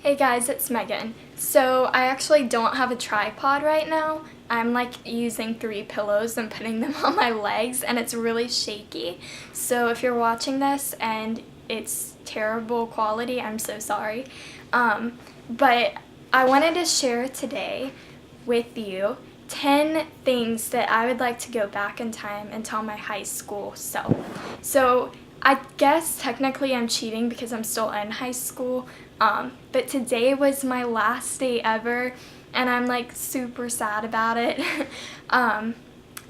Hey guys, it's Megan. So I actually don't have a tripod right now. I'm using 3 pillows and putting them on my legs, and it's really shaky. So if you're watching this and it's terrible quality, I'm so sorry. But I wanted to share today with you 10 things that I would like to go back in time and tell my high school self. So I guess technically I'm cheating because I'm still in high school, but today was my last day ever, and I'm super sad about it.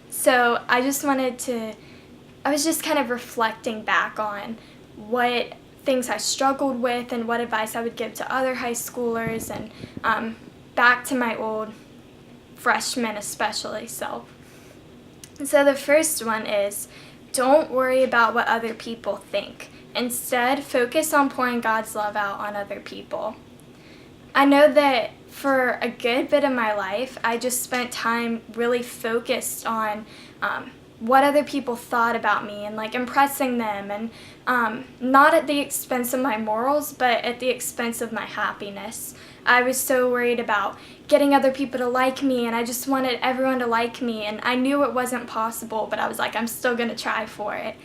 So I was just kind of reflecting back on what things I struggled with and what advice I would give to other high schoolers, and back to my old freshman especially self. So the first one is, don't worry about what other people think. Instead, focus on pouring God's love out on other people. I know that for a good bit of my life, I just spent time really focused on what other people thought about me and impressing them, and not at the expense of my morals, but at the expense of my happiness. I was so worried about getting other people to like me, and I just wanted everyone to like me, and I knew it wasn't possible, but I was I'm still going to try for it.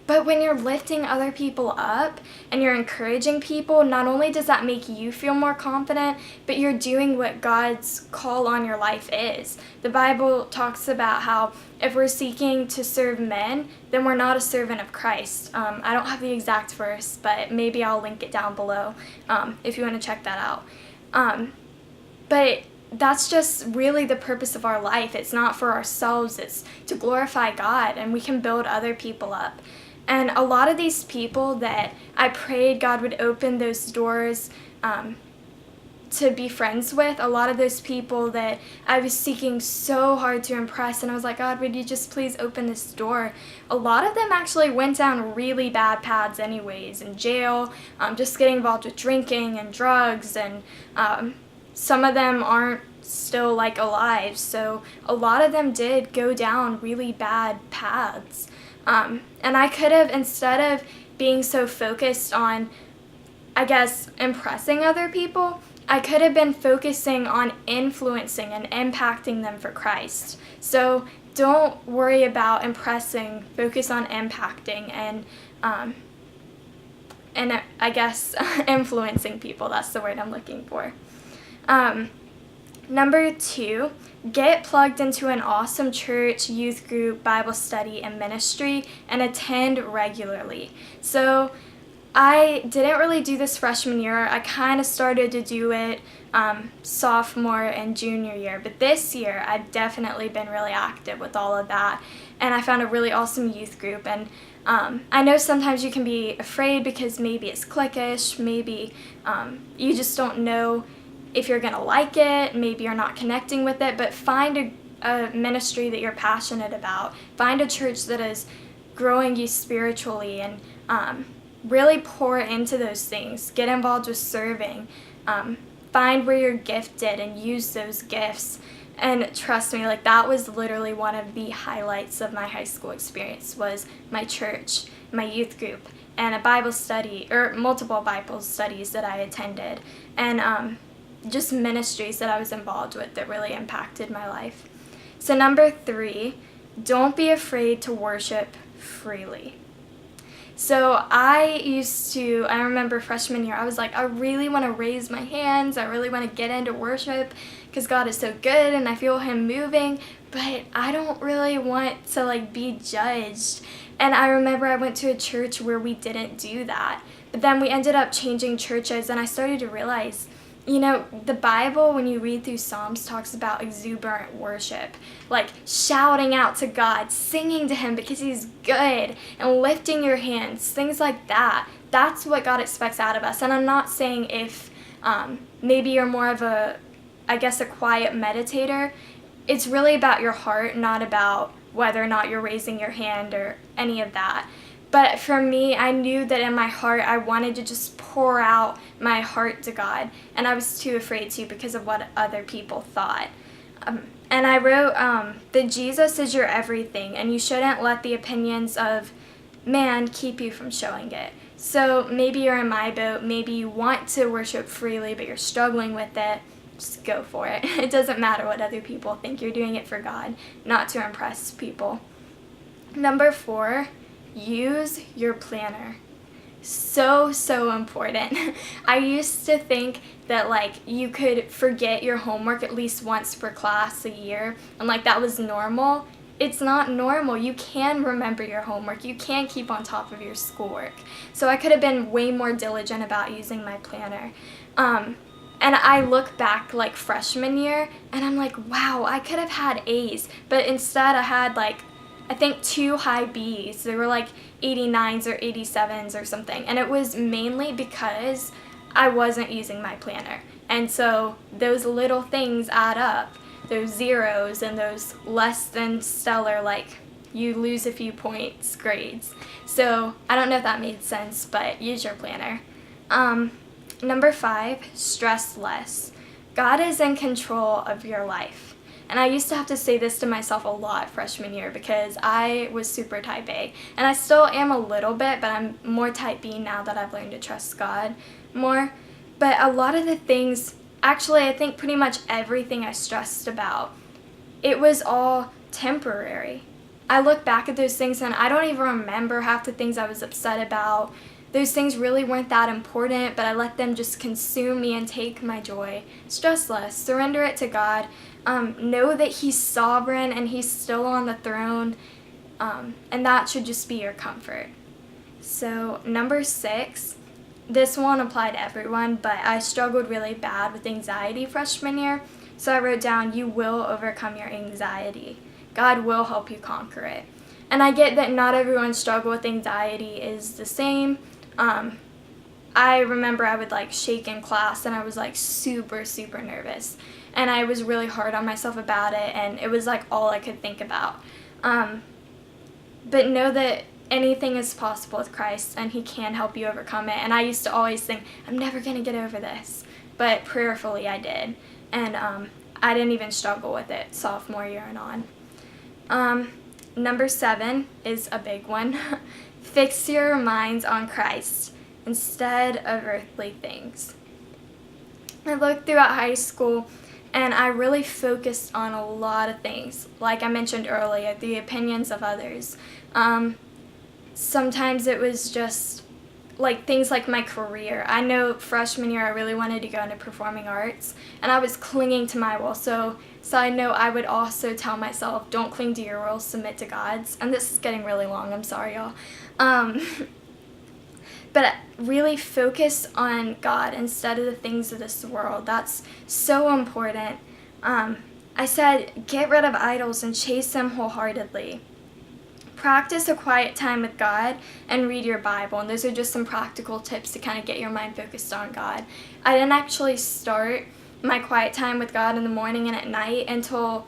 But when you're lifting other people up and you're encouraging people, not only does that make you feel more confident, but you're doing what God's call on your life is. The Bible talks about how if we're seeking to serve men, then we're not a servant of Christ. I don't have the exact verse, but maybe I'll link it down below if you want to check that out. But that's just really the purpose of our life. It's not for ourselves, it's to glorify God, and we can build other people up. And a lot of these people that I prayed God would open those doors to be friends with, a lot of those people that I was seeking so hard to impress, and I was like, God, would you just please open this door? A lot of them actually went down really bad paths anyways, in jail, just getting involved with drinking and drugs, and some of them aren't still alive, so a lot of them did go down really bad paths. And I could have, instead of being so focused on, I guess, impressing other people, I could have been focusing on influencing and impacting them for Christ. So don't worry about impressing, focus on impacting and I guess influencing people. That's the word I'm looking for. Number 2, get plugged into an awesome church, youth group, Bible study, and ministry, and attend regularly. So I didn't really do this freshman year. I kind of started to do it sophomore and junior year, but this year I've definitely been really active with all of that, and I found a really awesome youth group. And I know sometimes you can be afraid because maybe it's cliquish, maybe you just don't know if you're going to like it, maybe you're not connecting with it, but find a ministry that you're passionate about. Find a church that is growing you spiritually, and really pour into those things. Get involved with serving. Find where you're gifted and use those gifts. And trust me, that was literally one of the highlights of my high school experience, was my church, my youth group, and a Bible study, or multiple Bible studies that I attended, and just ministries that I was involved with that really impacted my life. So number 3, don't be afraid to worship freely. So I remember freshman year, I was I really want to raise my hands, I really want to get into worship because God is so good and I feel Him moving, but I don't really want to be judged. And I remember I went to a church where we didn't do that, but then we ended up changing churches, and I started to realize, the Bible, when you read through Psalms, talks about exuberant worship, shouting out to God, singing to Him because He's good, and lifting your hands, things like that. That's what God expects out of us. And I'm not saying if maybe you're more of a quiet meditator. It's really about your heart, not about whether or not you're raising your hand or any of that. But for me, I knew that in my heart, I wanted to just pour out my heart to God, and I was too afraid to because of what other people thought. And I wrote that Jesus is your everything, and you shouldn't let the opinions of man keep you from showing it. So maybe you're in my boat, maybe you want to worship freely, but you're struggling with it. Just go for it. It doesn't matter what other people think. You're doing it for God, not to impress people. Number 4, use your planner. So important. I used to think that you could forget your homework at least once per class a year, and that was normal. It's not normal. You can remember your homework. You can keep on top of your schoolwork. So I could have been way more diligent about using my planner. And I look back freshman year and I'm like, wow, I could have had A's, but instead I had I think 2 high B's. They were 89s or 87s or something. And it was mainly because I wasn't using my planner. And so those little things add up. Those zeros and those less than stellar, you lose a few points grades. So I don't know if that made sense, but use your planner. Number 5, stress less. God is in control of your life. And I used to have to say this to myself a lot freshman year because I was super type A. And I still am a little bit, but I'm more type B now that I've learned to trust God more. But a lot of the things, actually I think pretty much everything I stressed about, it was all temporary. I look back at those things and I don't even remember half the things I was upset about. Those things really weren't that important, but I let them just consume me and take my joy. Stress less. Surrender it to God. Know that He's sovereign and He's still on the throne, and that should just be your comfort. So number 6, this won't apply to everyone, but I struggled really bad with anxiety freshman year, so I wrote down, you will overcome your anxiety. God will help you conquer it. And I get that not everyone's struggle with anxiety is the same. I remember I would shake in class and I was super nervous, and I was really hard on myself about it, and it was all I could think about. But know that anything is possible with Christ and He can help you overcome it. And I used to always think, I'm never going to get over this, but prayerfully I did, and I didn't even struggle with it sophomore year and on. Number 7 is a big one. Fix your minds on Christ instead of earthly things. I looked throughout high school and I really focused on a lot of things. Like I mentioned earlier, the opinions of others. Sometimes it was just things like my career. I know freshman year I really wanted to go into performing arts, and I was clinging to my will. So side note, I would also tell myself, don't cling to your will, submit to God's. And this is getting really long, I'm sorry y'all. But really focus on God instead of the things of this world. That's so important. I said, get rid of idols and chase them wholeheartedly. Practice a quiet time with God and read your Bible. And those are just some practical tips to kind of get your mind focused on God. I didn't actually start my quiet time with God in the morning and at night until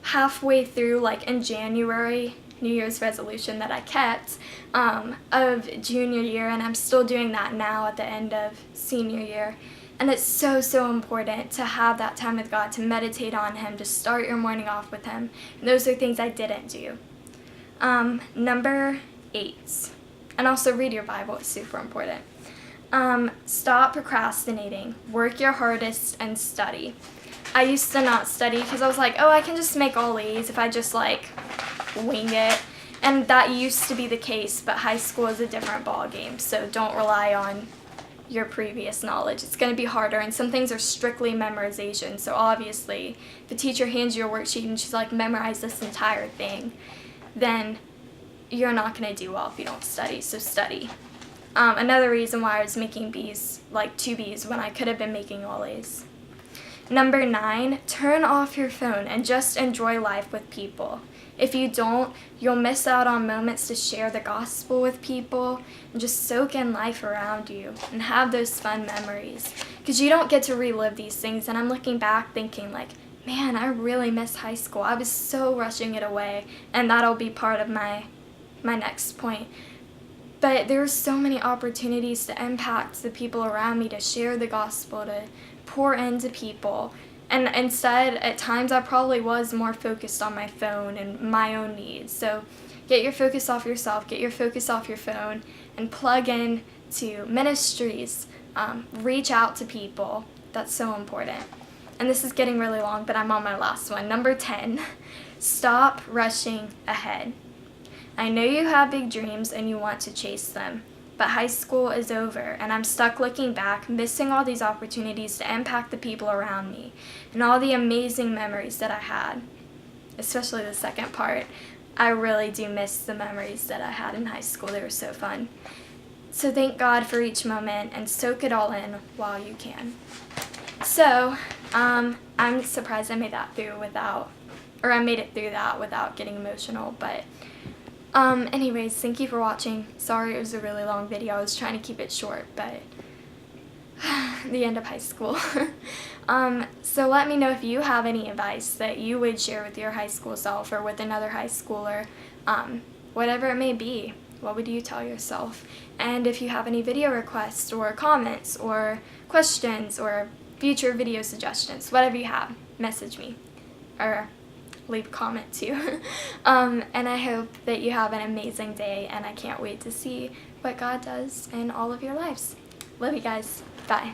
halfway through, in January, New Year's resolution that I kept of junior year, and I'm still doing that now at the end of senior year. And it's so important to have that time with God, to meditate on Him, to start your morning off with Him. And those are things I didn't do. Number 8, and also read your Bible, it's super important. Stop procrastinating. Work your hardest and study. I used to not study because I was like, oh, I can just make all A's if I just wing it. And that used to be the case, but high school is a different ball game, so don't rely on your previous knowledge. It's going to be harder, and some things are strictly memorization. So obviously, if the teacher hands you a worksheet and she's like, memorize this entire thing, then you're not going to do well if you don't study, so study. Another reason why I was making B's, 2 B's, when I could have been making all A's. Number 9, turn off your phone and just enjoy life with people. If you don't, you'll miss out on moments to share the gospel with people and just soak in life around you and have those fun memories. Because you don't get to relive these things, and I'm looking back thinking man, I really miss high school. I was so rushing it away, and that'll be part of my next point. But there were so many opportunities to impact the people around me, to share the gospel, to pour into people. And instead, at times, I probably was more focused on my phone and my own needs. So get your focus off yourself, get your focus off your phone, and plug in to ministries, reach out to people. That's so important. And this is getting really long, but I'm on my last one. Number 10, stop rushing ahead. I know you have big dreams and you want to chase them, but high school is over and I'm stuck looking back, missing all these opportunities to impact the people around me and all the amazing memories that I had, especially the second part. I really do miss the memories that I had in high school. They were so fun. So thank God for each moment and soak it all in while you can. So I'm surprised I made it through that without getting emotional, but anyways, thank you for watching. Sorry it was a really long video. I was trying to keep it short, but the end of high school. So let me know if you have any advice that you would share with your high school self or with another high schooler, whatever it may be. What would you tell yourself? And if you have any video requests or comments or questions or future video suggestions, whatever you have, message me or leave a comment too. And I hope that you have an amazing day, and I can't wait to see what God does in all of your lives. Love you guys. Bye.